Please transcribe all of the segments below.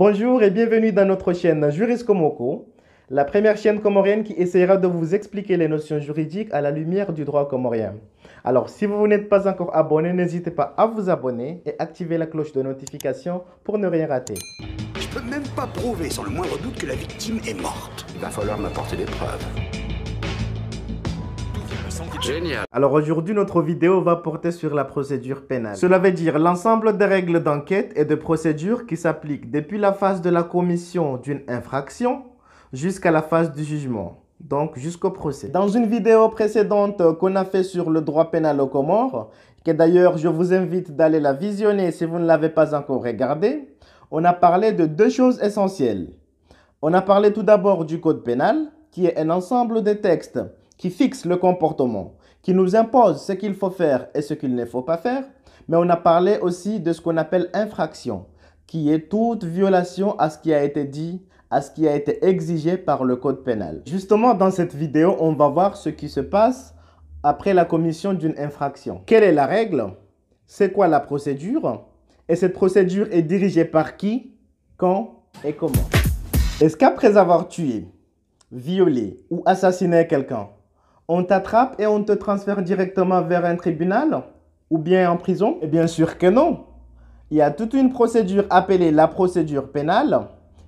Bonjour et bienvenue dans notre chaîne Juris Komoko, la première chaîne comorienne qui essaiera de vous expliquer les notions juridiques à la lumière du droit comorien. Alors, si vous n'êtes pas encore abonné, n'hésitez pas à vous abonner et activer la cloche de notification pour ne rien rater. Je peux même pas prouver sans le moindre doute que la victime est morte. Il va falloir m'apporter des preuves. Génial. Alors aujourd'hui, notre vidéo va porter sur la procédure pénale. Cela veut dire l'ensemble des règles d'enquête et de procédure qui s'appliquent depuis la phase de la commission d'une infraction jusqu'à la phase du jugement, donc jusqu'au procès. Dans une vidéo précédente qu'on a fait sur le droit pénal aux Comores, que d'ailleurs je vous invite d'aller la visionner si vous ne l'avez pas encore regardée, on a parlé de deux choses essentielles. On a parlé tout d'abord du code pénal, qui est un ensemble de textes qui fixe le comportement, qui nous impose ce qu'il faut faire et ce qu'il ne faut pas faire. Mais on a parlé aussi de ce qu'on appelle infraction, qui est toute violation à ce qui a été dit, à ce qui a été exigé par le code pénal. Justement, dans cette vidéo, on va voir ce qui se passe après la commission d'une infraction. Quelle est la règle? C'est quoi la procédure? Et cette procédure est dirigée par qui, quand et comment? Est-ce qu'après avoir tué, violé ou assassiné quelqu'un, on t'attrape et on te transfère directement vers un tribunal ou bien en prison? Et bien sûr que non. Il y a toute une procédure appelée la procédure pénale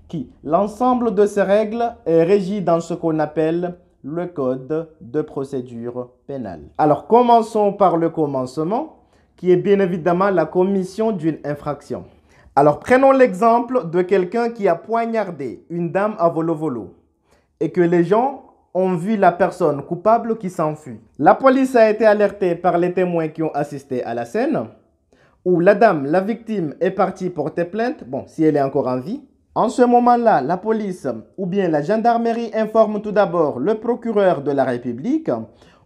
qui, l'ensemble de ces règles est régi dans ce qu'on appelle le code de procédure pénale. Alors commençons par le commencement qui est bien évidemment la commission d'une infraction. Alors prenons l'exemple de quelqu'un qui a poignardé une dame à volo-volo et que les gens ont vu la personne coupable qui s'enfuit. La police a été alertée par les témoins qui ont assisté à la scène, où la dame, la victime, est partie porter plainte, bon, si elle est encore en vie. En ce moment-là, la police ou bien la gendarmerie informe tout d'abord le procureur de la République,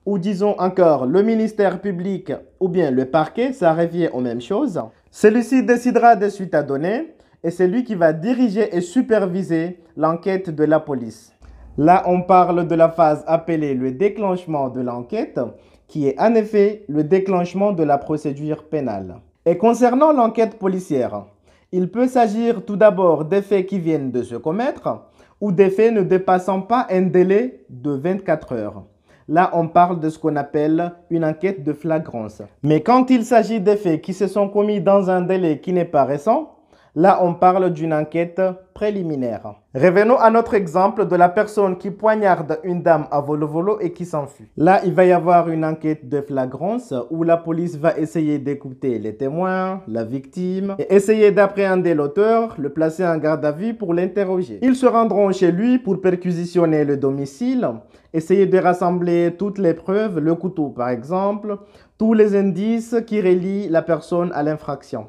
ou disons encore le ministère public ou bien le parquet, ça revient aux mêmes choses. Celui-ci décidera des suites à donner et c'est lui qui va diriger et superviser l'enquête de la police. Là, on parle de la phase appelée le déclenchement de l'enquête, qui est en effet le déclenchement de la procédure pénale. Et concernant l'enquête policière, il peut s'agir tout d'abord des faits qui viennent de se commettre ou des faits ne dépassant pas un délai de 24 heures. Là, on parle de ce qu'on appelle une enquête de flagrance. Mais quand il s'agit des faits qui se sont commis dans un délai qui n'est pas récent, là, on parle d'une enquête préliminaire. Revenons à notre exemple de la personne qui poignarde une dame à volo-volo et qui s'enfuit. Là, il va y avoir une enquête de flagrance où la police va essayer d'écouter les témoins, la victime, et essayer d'appréhender l'auteur, le placer en garde à vue pour l'interroger. Ils se rendront chez lui pour perquisitionner le domicile, essayer de rassembler toutes les preuves, le couteau par exemple, tous les indices qui relient la personne à l'infraction.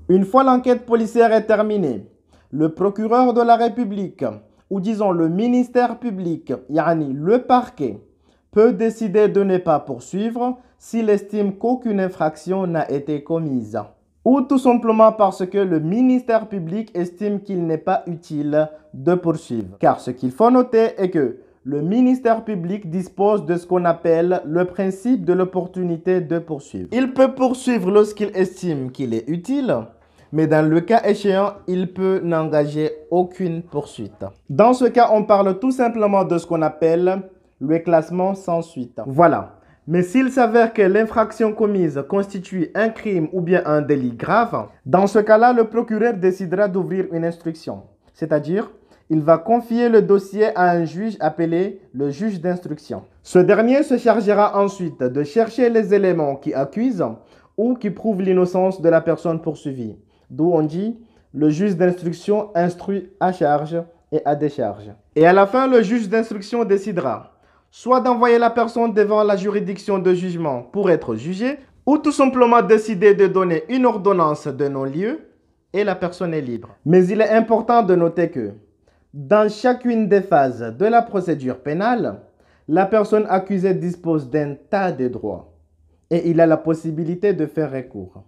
Une fois l'enquête policière est terminée, le procureur de la République, ou disons le ministère public, yani le parquet, peut décider de ne pas poursuivre s'il estime qu'aucune infraction n'a été commise. Ou tout simplement parce que le ministère public estime qu'il n'est pas utile de poursuivre. Car ce qu'il faut noter est que le ministère public dispose de ce qu'on appelle le principe de l'opportunité de poursuivre. Il peut poursuivre lorsqu'il estime qu'il est utile, mais dans le cas échéant, il peut n'engager aucune poursuite. Dans ce cas, on parle tout simplement de ce qu'on appelle le classement sans suite. Voilà. Mais s'il s'avère que l'infraction commise constitue un crime ou bien un délit grave, dans ce cas-là, le procureur décidera d'ouvrir une instruction. C'est-à-dire, il va confier le dossier à un juge appelé le juge d'instruction. Ce dernier se chargera ensuite de chercher les éléments qui accusent ou qui prouvent l'innocence de la personne poursuivie. D'où on dit, le juge d'instruction instruit à charge et à décharge. Et à la fin, le juge d'instruction décidera soit d'envoyer la personne devant la juridiction de jugement pour être jugée, ou tout simplement décider de donner une ordonnance de non-lieu et la personne est libre. Mais il est important de noter que dans chacune des phases de la procédure pénale, la personne accusée dispose d'un tas de droits et il a la possibilité de faire recours.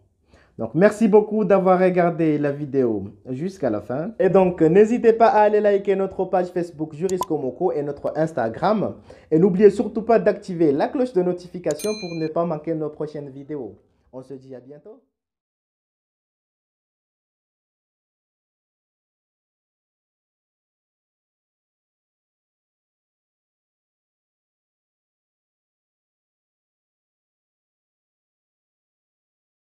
Donc, merci beaucoup d'avoir regardé la vidéo jusqu'à la fin. Et donc, n'hésitez pas à aller liker notre page Facebook Juris Komoko et notre Instagram. Et n'oubliez surtout pas d'activer la cloche de notification pour ne pas manquer nos prochaines vidéos. On se dit à bientôt.